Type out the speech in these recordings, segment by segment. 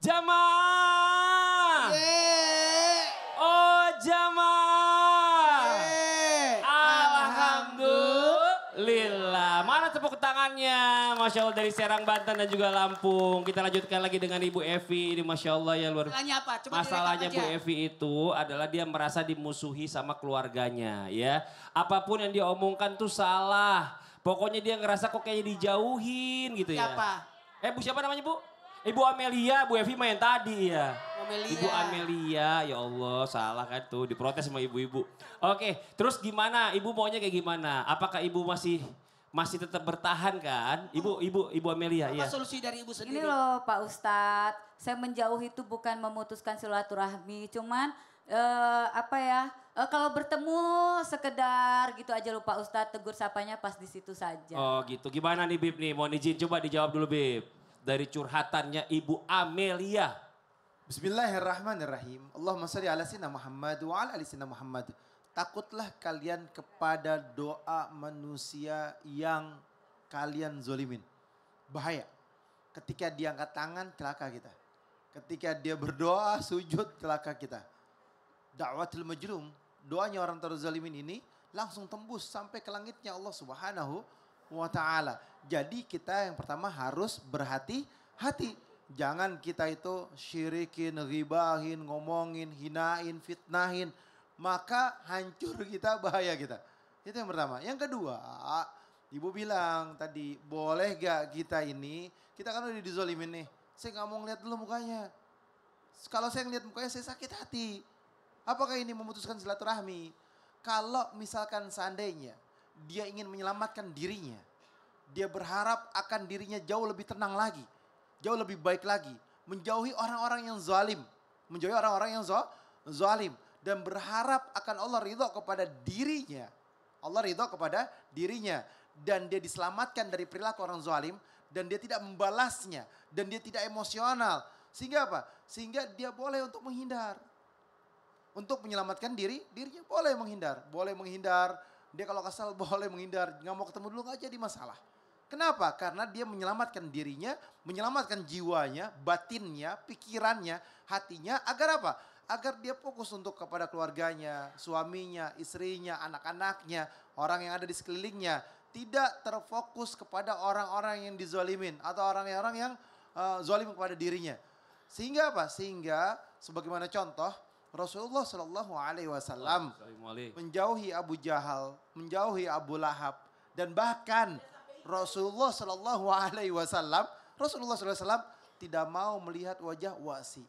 Jamaah. Oh jamaah. Alhamdulillah. Mana tepuk tangannya? Masya Allah dari Serang, Banten dan juga Lampung. Kita lanjutkan lagi dengan Ibu Evi. Ini Masya Allah ya luar biasa. Masalahnya apa? Coba Masalahnya Bu direkam aja. Evi itu adalah dia merasa dimusuhi sama keluarganya ya. Apapun yang dia omongkan tuh salah. Pokoknya dia ngerasa kok kayaknya dijauhin gitu ya. Siapa? Bu siapa namanya Bu? Ibu Amelia, Bu Evi main tadi ya. Amelia. Ibu Amelia, ya Allah salah kan tuh diprotes sama ibu-ibu. Oke, terus gimana? Ibu maunya kayak gimana? Apakah ibu masih tetap bertahan kan? Ibu Amelia Apa ya. solusi dari ibu sendiri? Ini loh Pak Ustadz, saya menjauh itu bukan memutuskan silaturahmi, cuman kalau bertemu sekedar gitu aja loh Pak Ustadz, tegur sapanya pas di situ saja. Oh gitu, gimana nih Bib nih? Mohon izin coba dijawab dulu Bib. Dari curhatannya Ibu Amelia. Bismillahirrahmanirrahim. Allahumma salli ala sayyidina Muhammad wa ala ali sayyidina Muhammad. Takutlah kalian kepada doa manusia yang kalian zolimin. Bahaya. Ketika dia angkat tangan, celaka kita. Ketika dia berdoa, sujud, celaka kita. Da'watul majrum, doanya orang terzalimin ini langsung tembus sampai ke langitnya Allah Subhanahu wa ta'ala. Jadi kita yang pertama harus berhati-hati. Jangan kita itu syirikin, ghibahin, ngomongin, hinain, fitnahin. Maka hancur kita, bahaya kita. Itu yang pertama. Yang kedua, Ibu bilang tadi, boleh gak kita ini, kita kan udah dizolimin nih. Saya gak mau ngeliat dulu mukanya. Kalau saya ngeliat mukanya saya sakit hati. Apakah ini memutuskan silaturahmi? Kalau misalkan seandainya dia ingin menyelamatkan dirinya. Dia berharap akan dirinya jauh lebih tenang lagi. Jauh lebih baik lagi. Menjauhi orang-orang yang zalim. Menjauhi orang-orang yang zalim. Dan berharap akan Allah ridho kepada dirinya. Allah ridho kepada dirinya. Dan dia diselamatkan dari perilaku orang zalim. Dan dia tidak membalasnya. Dan dia tidak emosional. Sehingga apa? Sehingga dia boleh untuk menghindar. Untuk menyelamatkan dirinya boleh menghindar. Boleh menghindar. Dia kalau kesal boleh menghindar. Nggak mau ketemu dulu nggak jadi masalah. Kenapa? Karena dia menyelamatkan dirinya, menyelamatkan jiwanya, batinnya, pikirannya, hatinya. Agar apa? Agar dia fokus untuk kepada keluarganya, suaminya, istrinya, anak-anaknya, orang yang ada di sekelilingnya. Tidak terfokus kepada orang-orang yang dizolimin atau orang-orang yang zolim kepada dirinya. Sehingga apa? Sehingga sebagaimana contoh Rasulullah Shallallahu Alaihi Wasallam menjauhi Abu Jahal, menjauhi Abu Lahab, dan bahkan Rasulullah Shallallahu Alaihi Wasallam tidak mau melihat wajah Wasi.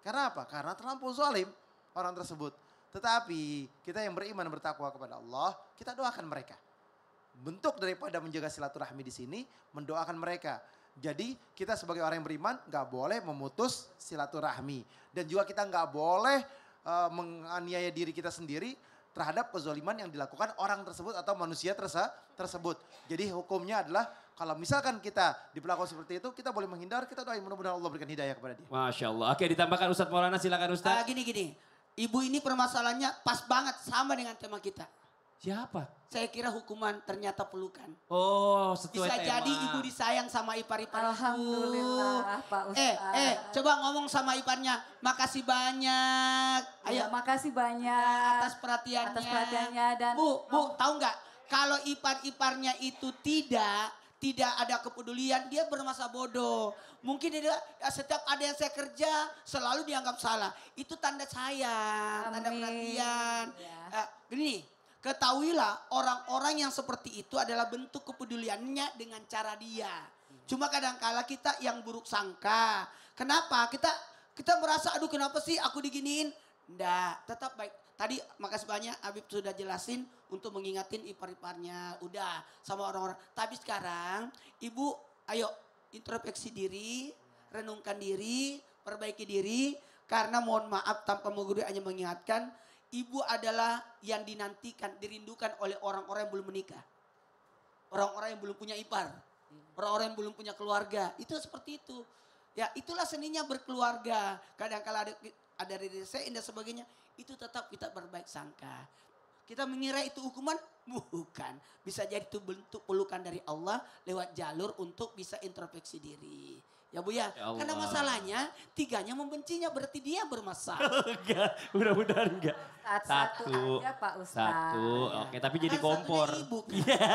Karena apa? Karena terlampau zalim orang tersebut. Tetapi kita yang beriman dan bertakwa kepada Allah, kita doakan mereka. Bentuk daripada menjaga silaturahmi di sini, mendoakan mereka. Jadi kita sebagai orang yang beriman nggak boleh memutus silaturahmi. Dan juga kita nggak boleh menganiaya diri kita sendiri terhadap kezaliman yang dilakukan orang tersebut atau manusia tersebut. Jadi hukumnya adalah kalau misalkan kita diperlakukan seperti itu, kita boleh menghindar, kita doain mudah-mudahan Allah berikan hidayah kepada dia. Masya Allah. Oke ditambahkan Ustadz Maulana, silakan Ustadz. Gini. Ibu ini permasalahannya pas banget sama dengan tema kita. Siapa? Saya kira hukuman ternyata pelukan. Oh sesuai Bisa tema. jadi ibu disayang sama ipar-ipar. Alhamdulillah Pak Ustadz. Coba ngomong sama iparnya. Makasih banyak. Ayo, makasih banyak Atas perhatiannya. Atas perhatiannya dan Bu, tahu nggak? Kalau ipar-iparnya itu tidak ada kepedulian, dia bermasa bodoh. Mungkin dia setiap ada yang saya kerja selalu dianggap salah. Itu tanda sayang, tanda Amin. perhatian. Ya. Gini, ketahuilah orang-orang yang seperti itu adalah bentuk kepeduliannya dengan cara dia. Cuma kadang-kala kita yang buruk sangka. Kenapa? Kita merasa aduh kenapa sih aku diginiin? Nggak, tetap baik. Tadi makasih banyak Habib sudah jelasin untuk mengingatin ipar-iparnya. Udah sama orang-orang. Tapi sekarang ibu ayo introspeksi diri, renungkan diri, perbaiki diri. Karena mohon maaf tanpa menggurui hanya mengingatkan. Ibu adalah yang dinantikan, dirindukan oleh orang-orang yang belum menikah. Orang-orang yang belum punya ipar. Orang-orang yang belum punya keluarga. Itu seperti itu. Ya itulah seninya berkeluarga. Kadang-kala ada rese dan sebagainya. Itu tetap kita berbaik sangka. Kita mengira itu hukuman? Bukan. Bisa jadi itu bentuk pelukan dari Allah lewat jalur untuk bisa introspeksi diri. Ya Bu ya. Ya Allah. Karena masalahnya tiganya membencinya berarti dia bermasalah. Enggak, mudah-mudahan enggak. Satu aja Pak Ustadz. Satu, Ya. oke. Tapi jadi Kan satunya kompor. ibu. Iya.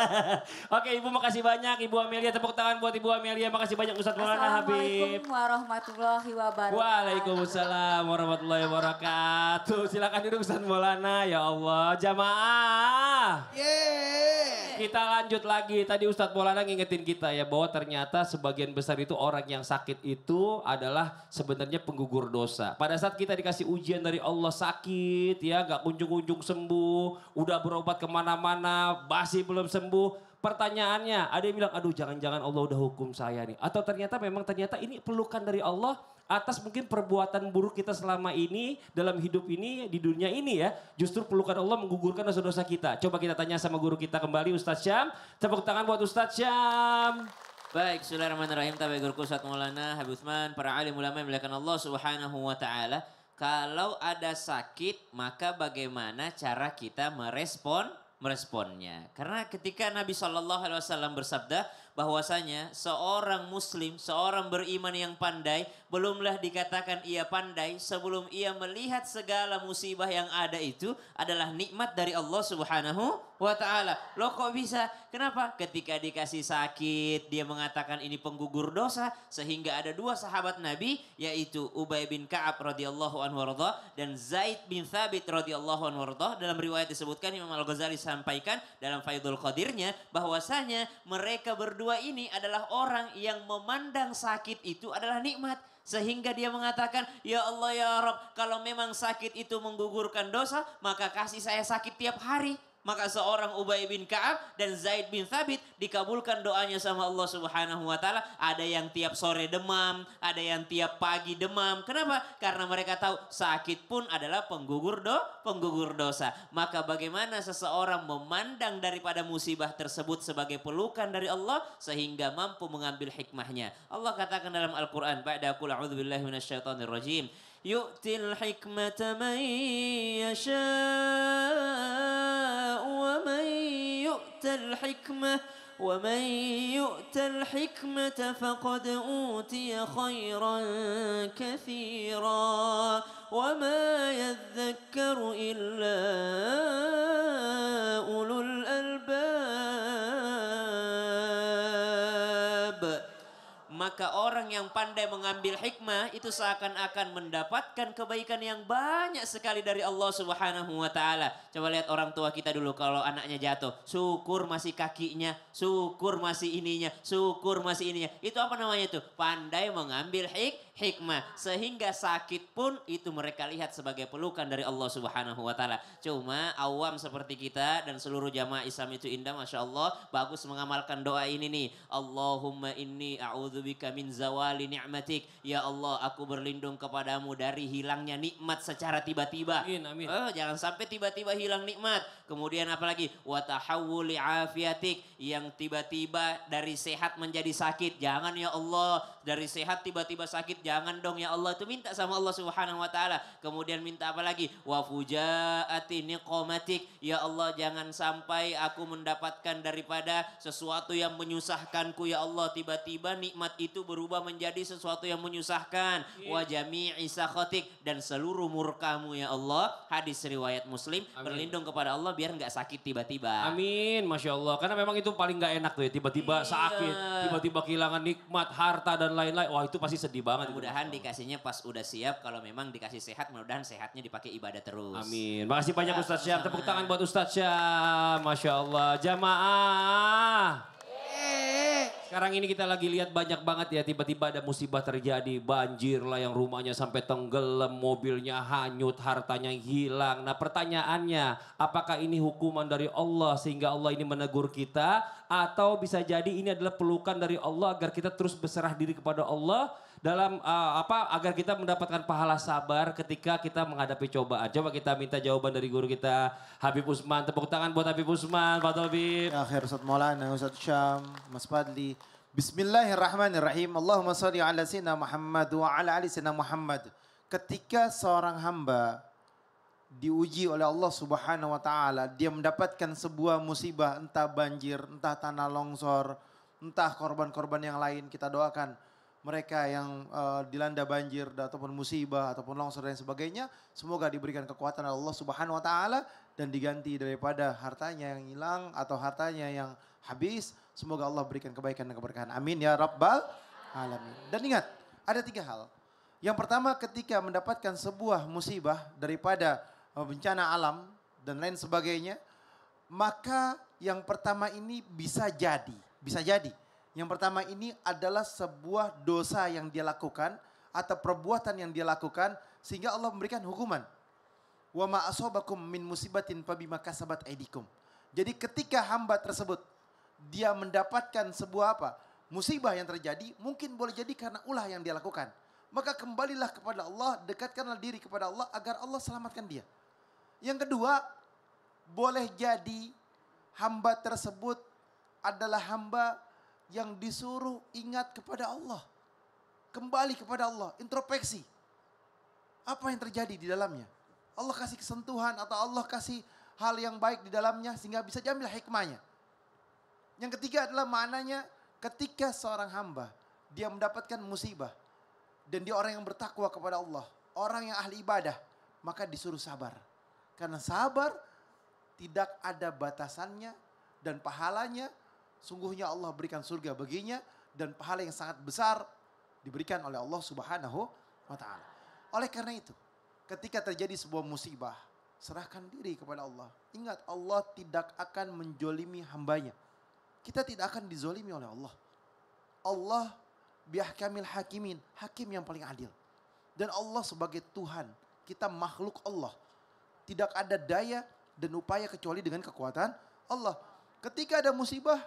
Oke, Ibu makasih banyak. Ibu Amelia, tepuk tangan buat Ibu Amelia. Makasih banyak Ustadz Maulana Habib. Assalamualaikum warahmatullahi wabarakatuh. Waalaikumsalam warahmatullahi wabarakatuh. Silakan duduk Ustadz Maulana. Ya Allah, jamaah. Yeay. Kita lanjut lagi. Tadi Ustadz Maulana ngingetin kita ya bahwa ternyata sebagian besar itu orang yang sakit itu adalah sebenarnya penggugur dosa. Pada saat kita dikasih ujian dari Allah sakit ya, gak kunjung-kunjung sembuh, udah berobat kemana-mana, masih belum sembuh. Pertanyaannya, ada yang bilang, aduh jangan-jangan Allah udah hukum saya nih. Atau ternyata ini pelukan dari Allah atas mungkin perbuatan buruk kita selama ini, dalam hidup ini, di dunia ini ya. Justru pelukan Allah menggugurkan dosa-dosa kita. Coba kita tanya sama guru kita kembali, Ustadz Syam. Tepuk tangan buat Ustadz Syam. Baik, bismillahirrahmanirrahim. Tabi guruku Ustadz Maulana Habib Utsman, para alim ulama yang dimuliakan Allah Subhanahu wa taala. Kalau ada sakit, maka bagaimana cara kita meresponnya? Karena ketika Nabi SAW bersabda bahwasanya seorang muslim, seorang beriman yang pandai, belumlah dikatakan ia pandai sebelum ia melihat segala musibah yang ada itu adalah nikmat dari Allah Subhanahu wa taala. Loh kok bisa? Kenapa? Ketika dikasih sakit, dia mengatakan ini penggugur dosa, sehingga ada dua sahabat Nabi, yaitu Ubay bin Ka'ab radhiyallahu anhu warḍah dan Zaid bin Thabit radhiyallahu anhu warḍah. Dalam riwayat disebutkan, Imam Al-Ghazali sampaikan dalam Faidul Qadirnya bahwasanya mereka berdua ini adalah orang yang memandang sakit itu adalah nikmat. Sehingga dia mengatakan, ya Allah ya Rabb, kalau memang sakit itu menggugurkan dosa, maka kasih saya sakit tiap hari. Maka seorang Ubay bin Ka'ab dan Zaid bin Thabit dikabulkan doanya sama Allah Subhanahu wa taala. Ada yang tiap sore demam, ada yang tiap pagi demam. Kenapa? Karena mereka tahu sakit pun adalah penggugur dosa. Maka bagaimana seseorang memandang daripada musibah tersebut sebagai pelukan dari Allah sehingga mampu mengambil hikmahnya. Allah katakan dalam Al-Qur'an, ba'da qul a'udzubillahi minasyaitonir rajim. Yu'til hikmata man yasha' wa man yu'tal hikmah faqad utiya khairan katsira wa ma yadhakkaru illa ulul albab. Maka orang yang pandai mengambil hikmah itu seakan-akan mendapatkan kebaikan yang banyak sekali dari Allah Subhanahu wa taala. Coba lihat orang tua kita dulu kalau anaknya jatuh, syukur masih kakinya, syukur masih ininya, syukur masih ininya. Itu apa namanya itu? Pandai mengambil hikmah. Sehingga sakit pun itu mereka lihat sebagai pelukan dari Allah Subhanahu wa taala. Cuma awam seperti kita dan seluruh jamaah Islam itu indah, Masya Allah, bagus mengamalkan doa ini nih. Allahumma inni a'udzubika min zawali ni'matik. Ya Allah, aku berlindung kepadamu dari hilangnya nikmat secara tiba-tiba. Amin. Jangan sampai tiba-tiba hilang nikmat. Kemudian apalagi? Wa tahawuli afiatik. Yang tiba-tiba dari sehat menjadi sakit. Jangan ya Allah, dari sehat tiba-tiba sakit. Jangan dong ya Allah. Itu minta sama Allah Subhanahu wa taala. Kemudian minta apa lagi? Wa fujaati niqamatik. Ya Allah, jangan sampai aku mendapatkan daripada sesuatu yang menyusahkanku ya Allah. Tiba-tiba nikmat itu berubah menjadi sesuatu yang menyusahkan. Wa jami'i sakhatik, dan seluruh murkamu ya Allah. Hadis riwayat Muslim. Amin. Berlindung kepada Allah biar nggak sakit tiba-tiba. Amin, Masya Allah. Karena memang itu paling gak enak tuh ya. Tiba-tiba Iya. sakit, tiba-tiba kehilangan nikmat, harta dan lain-lain. Wah itu pasti sedih banget. Mudah-mudahan dikasihnya pas udah siap. Kalau memang dikasih sehat, mudah-mudahan sehatnya dipakai ibadah terus. Amin. Makasih banyak Ya, Ustadz Syam. sama-sama. Tepuk tangan buat Ustadz Syam. Masya Allah. Jamaah. Sekarang ini kita lagi lihat banyak banget ya, tiba-tiba ada musibah terjadi, banjir lah yang rumahnya sampai tenggelam, mobilnya hanyut, hartanya hilang. Nah pertanyaannya, apakah ini hukuman dari Allah sehingga Allah ini menegur kita, atau bisa jadi ini adalah pelukan dari Allah agar kita terus berserah diri kepada Allah dalam agar kita mendapatkan pahala sabar ketika kita menghadapi cobaan. Coba kita minta jawaban dari guru kita Habib Utsman. Tepuk tangan buat Habib Utsman, Pak Habib. Ya akhir Ustadz Maulana, Ustadz Syam, Mas Fadli. Bismillahirrahmanirrahim. Allahumma salli ala sayyidina Muhammad wa ala ali sayyidina Muhammad. Ketika seorang hamba diuji oleh Allah Subhanahu wa taala, dia mendapatkan sebuah musibah, entah banjir, entah tanah longsor, entah korban-korban yang lain, kita doakan mereka yang dilanda banjir ataupun musibah ataupun longsor dan sebagainya, semoga diberikan kekuatan oleh Allah Subhanahu wa taala dan diganti daripada hartanya yang hilang atau hartanya yang habis. Semoga Allah berikan kebaikan dan keberkahan. Amin ya rabbal alamin. Dan ingat, ada 3 hal. Yang pertama, ketika mendapatkan sebuah musibah daripada bencana alam dan lain sebagainya, maka yang pertama ini bisa jadi. Yang pertama ini adalah sebuah dosa yang dia lakukan atau perbuatan yang dia lakukan sehingga Allah memberikan hukuman. Wa ma asabakum min musibatin fabima kasabat aydikum. Jadi ketika hamba tersebut dia mendapatkan sebuah apa? Musibah yang terjadi, mungkin boleh jadi karena ulah yang dia lakukan. Maka kembalilah kepada Allah, dekatkanlah diri kepada Allah agar Allah selamatkan dia. Yang kedua, boleh jadi hamba tersebut adalah hamba yang disuruh ingat kepada Allah. Kembali kepada Allah, introspeksi. Apa yang terjadi di dalamnya? Allah kasih kesentuhan atau Allah kasih hal yang baik di dalamnya sehingga bisa diambil hikmahnya. Yang ketiga adalah maknanya ketika seorang hamba dia mendapatkan musibah dan dia orang yang bertakwa kepada Allah, orang yang ahli ibadah, maka disuruh sabar. Karena sabar tidak ada batasannya dan pahalanya sungguhnya Allah berikan surga baginya dan pahala yang sangat besar diberikan oleh Allah Subhanahu wa taala. Oleh karena itu, ketika terjadi sebuah musibah, serahkan diri kepada Allah. Ingat, Allah tidak akan menjolimi hambanya. Kita tidak akan dizolimi oleh Allah. Allah biahkamil hakimin, hakim yang paling adil. Dan Allah sebagai Tuhan, kita makhluk Allah. Tidak ada daya dan upaya kecuali dengan kekuatan Allah. Ketika ada musibah,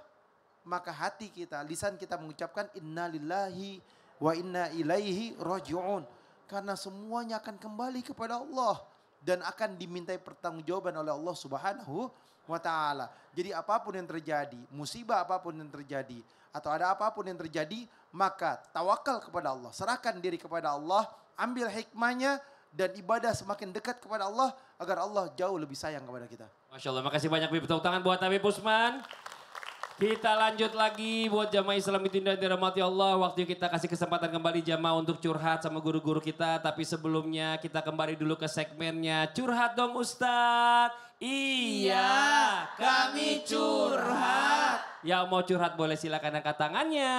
maka hati kita, lisan kita mengucapkan innalillahi wa inna ilaihi raji'un. Karena semuanya akan kembali kepada Allah. Dan akan dimintai pertanggungjawaban oleh Allah Subhanahu wa ta'ala. Jadi apapun yang terjadi, musibah apapun yang terjadi, atau ada apapun yang terjadi, maka tawakal kepada Allah. Serahkan diri kepada Allah, ambil hikmahnya, dan ibadah semakin dekat kepada Allah, agar Allah jauh lebih sayang kepada kita. Masya Allah, makasih banyak Bib. Tepuk tangan buat Habib Usman. Kita lanjut lagi buat jamaah Islam itu dan dirahmati Allah. Waktu kita kasih kesempatan kembali jamaah untuk curhat sama guru-guru kita. Tapi sebelumnya kita kembali dulu ke segmennya Curhat Dong Ustadz. Iya, kami curhat. Yang mau curhat boleh silakan angkat tangannya.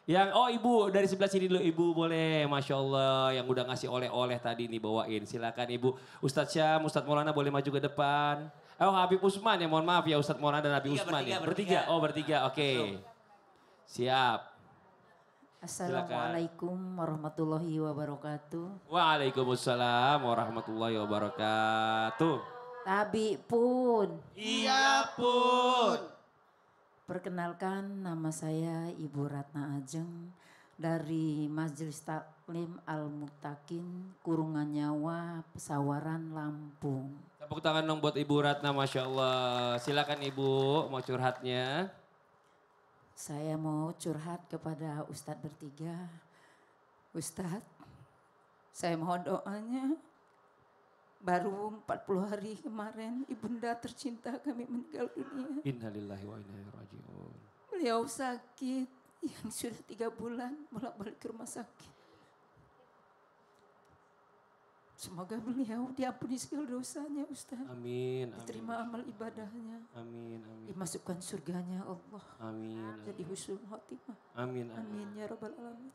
Ibu dari sebelah sini dulu ibu boleh. Masya Allah yang udah ngasih oleh-oleh tadi nih bawain. Silakan ibu. Ustadz Syam, Ustadz Maulana boleh maju ke depan. Habib Usman ya, mohon maaf ya Ustadz Maulana dan Habib Usman ya. Bertiga. Oh bertiga, oke. Siap. Assalamualaikum warahmatullahi wabarakatuh. Waalaikumsalam warahmatullahi wabarakatuh. Tabi pun. Iya pun. Perkenalkan nama saya Ibu Ratna Ajeng dari Majelis Taklim Al-Muttaqin Kurungan Nyawa Pesawaran Lampung. Tepuk tangan dong buat Ibu Ratna, Masya Allah. Silakan Ibu, mau curhatnya. Saya mau curhat kepada Ustadz bertiga. Ustadz, saya mohon doanya. Baru 40 hari kemarin ibunda tercinta kami meninggal dunia. Innalillahi wa inna ilaihi raji'un. Beliau sakit yang sudah 3 bulan bolak-balik ke rumah sakit. Semoga beliau diampuni segala dosanya Ustaz. Amin. Diterima amal ibadahnya. Amin. Dimasukkan surganya Allah. Amin. Jadi husnul khotimah. Amin. Amin ya rabbal alamin.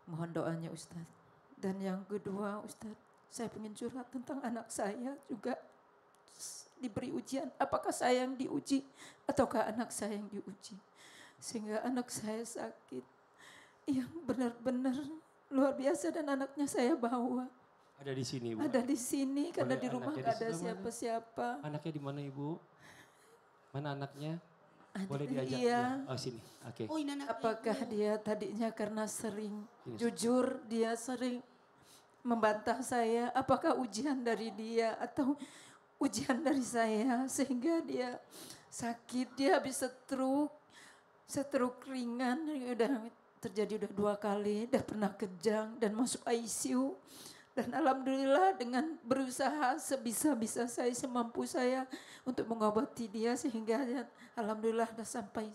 Mohon doanya Ustaz. Dan yang kedua Ustaz, saya ingin curhat tentang anak saya juga diberi ujian. Apakah saya yang diuji ataukah anak saya yang diuji. Sehingga anak saya sakit yang benar-benar luar biasa dan anaknya saya bawa. Ada di sini Bu. Ada di sini karena Boleh di rumah anaknya gak di ada sebelah siapa-siapa. Anaknya di mana Ibu? Mana anaknya? Boleh Iya. diajak? Ya. Oh sini, oke. Oh ini anaknya. Apakah dia tadinya karena sering Sini. jujur dia sering membantah saya. Apakah ujian dari dia atau ujian dari saya sehingga dia sakit. Dia habis stroke ringan terjadi udah 2 kali, udah pernah kejang dan masuk ICU. Dan alhamdulillah dengan berusaha sebisa-bisa saya, semampu saya untuk mengobati dia sehingga alhamdulillah udah sampai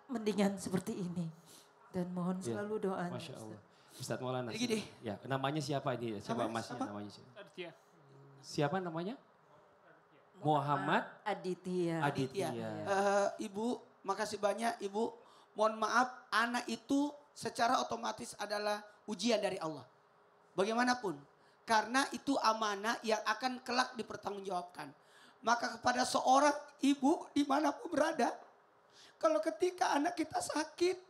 mendingan seperti ini. Dan mohon Iya. selalu doanya. Masya Allah. Ustadz Maulana. Jadi gini. Ya, namanya siapa ini? Coba Namanya masnya siapa? namanya siapa? Siapa namanya? Muhammad Aditya. Aditya. Ibu, makasih banyak Ibu. Mohon maaf, anak itu secara otomatis adalah ujian dari Allah. Bagaimanapun. Karena itu amanah yang akan kelak dipertanggungjawabkan. Maka kepada seorang ibu dimanapun berada. Kalau ketika anak kita sakit.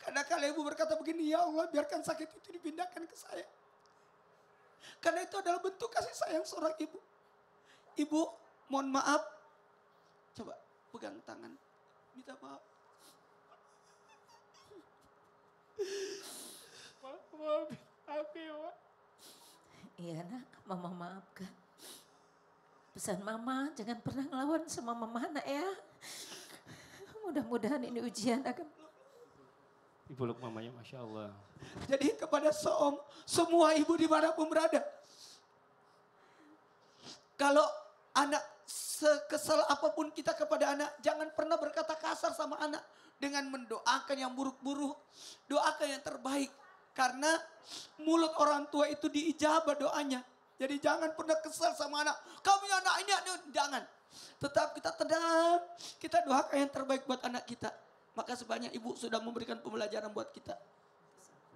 Kadang-kadang ibu berkata begini, ya Allah biarkan sakit itu dipindahkan ke saya. Karena itu adalah bentuk kasih sayang seorang ibu. Ibu, mohon maaf. Coba pegang tangan. Minta maaf. Iya nak, mama maafkan. Pesan mama jangan pernah ngelawan sama mama nak ya. Mudah-mudahan ini ujian akan. Dipeluk mamanya, Masya Allah. Jadi kepada semua ibu dimanapun berada. Kalau anak sekesal apapun kita kepada anak, jangan pernah berkata kasar sama anak. Dengan mendoakan yang buruk-buruk, doakan yang terbaik. Karena mulut orang tua itu diijabah doanya. Jadi jangan pernah kesal sama anak. Kamu anak ini, jangan. Tetap kita tenang, kita doakan yang terbaik buat anak kita. Maka sebanyak ibu sudah memberikan pembelajaran buat kita.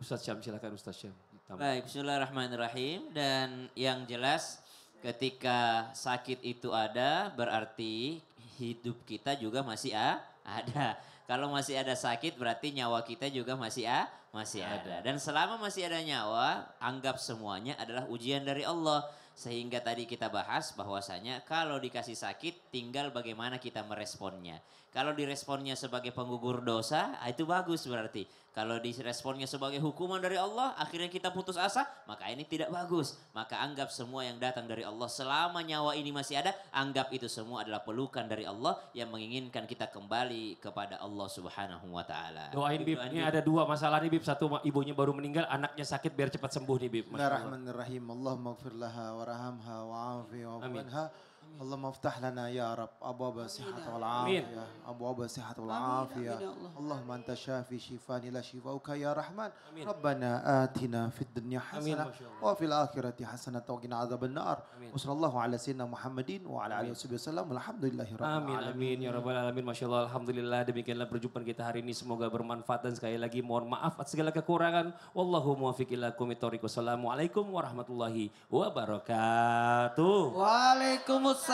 Ustadz Syam, silakan Ustadz Syam. Baik, bismillahirrahmanirrahim. Dan yang jelas ketika sakit itu ada berarti hidup kita juga masih ada. Kalau masih ada sakit berarti nyawa kita juga masih ada. Dan selama masih ada nyawa, anggap semuanya adalah ujian dari Allah. Sehingga tadi kita bahas bahwasanya kalau dikasih sakit tinggal bagaimana kita meresponnya. Kalau diresponnya sebagai penggugur dosa, itu bagus berarti. Kalau diresponnya sebagai hukuman dari Allah, akhirnya kita putus asa, maka ini tidak bagus. Maka anggap semua yang datang dari Allah selama nyawa ini masih ada, anggap itu semua adalah pelukan dari Allah yang menginginkan kita kembali kepada Allah Subhanahu wa taala. Doain Bib, ini ada dua masalah nih Bib. Satu ibunya baru meninggal, anaknya sakit biar cepat sembuh nih Bib. Masya Allah. Bismillahirrahmanirrahim. Allahumma gfir laha warhamha wa'afi wa'afanha. Allahumma aftah lana ya Rab abwaba sihat wal afiyah. Abwaba sihat wal afiyah. Allahumma anta syafi shifani la shifauka ya Rahman. Rabbana atina fid dunya hasanah wa fil akhirati hasanah wa qina adzaban nar. Wa sallallahu ala sayyidina Muhammadin wa ala alihi wasallam. Alhamdulillahi rabbil Amin, alamin. amin, ya rabbal alamin. Masya Allah, alhamdulillah. Demikianlah perjumpaan kita hari ini. Semoga bermanfaat dan sekali lagi mohon maaf atas segala kekurangan. Wallahu muwaffiq ila aqwamit thoriq. Wassalamualaikum warahmatullahi wabarakatuh. Waalaikumsalam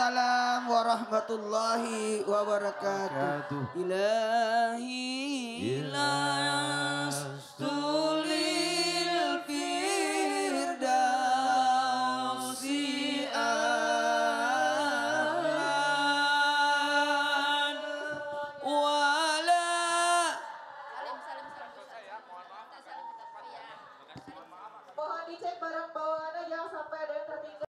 warahmatullahi wabarakatuh. Ilahi lastulil firdausi an wala. Mohon dicek barang